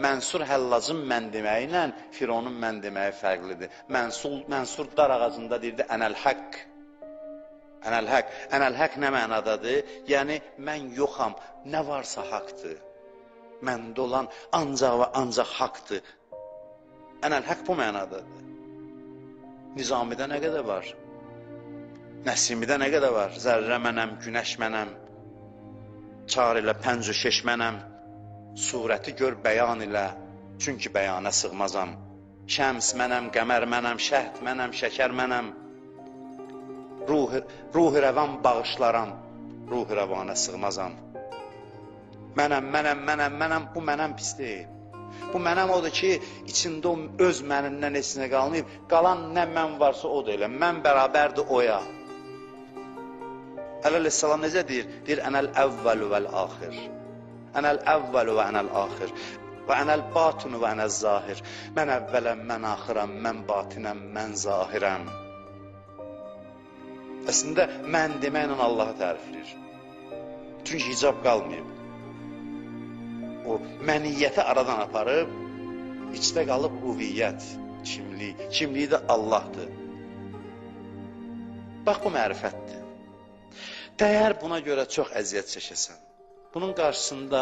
Mənsur Həllacın mən deməyi ilə Fironun mən deməyi fərqlidir. Mənsur dar ağacında deyirdi, ənəl-haqq. Ənəl-haqq. Ənəl-haqq nə mənadadır? Yəni, mən yoxam, nə varsa haqdır. Məndə olan ancaq və ancaq haqdır. Ənəl-haqq bu mənadadır. Nizamidə nə qədər var? Nəsimidə nə qədər var? Zərrə mənəm, günəş mənəm, çar ilə pəncü şeş mənəm, surəti gör bəyan ilə, çünki bəyana sığmazam. Şəms mənəm, qəmər mənəm, şəhd mənəm, şəkər mənəm, ruh-i rəvan bağışlaram, ruh-i rəvana sığmazam. Mənəm, bu mənəm pis deyil. Bu mənəm odur ki, içində o öz mənindən esinə qalmayıb, qalan nə mən varsa o da elə, mən bərabərdir oya. Əleyhissalam necə deyir? Deyir, ənəl-əvvəlu vəl-axir. Ənəl-əvvəlu və ənəl-axir. Və ənəl-batinu və ənəl-zahir. Mən əvvələm, mən axıram, mən batinəm, mən zahirəm. Əslində, mən deməklə Allahı tərifləyir. Çünki hicab qalmayıb. O məniyyəti aradan aparıb, içdə qalıb huviyyət, kimlik. Kimliyi də Allahdır. Bax, bu mərifətdir. Dəyər buna görə çox əziyyət çəkəsən. Bunun qarşısında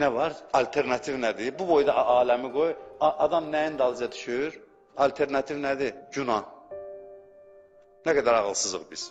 nə var? Alternativ nədir? Bu boyda aləmi qoy, adam nəyin dalınca düşür? Alternativ nədir? Günah. Nə qədər ağılsızıq biz.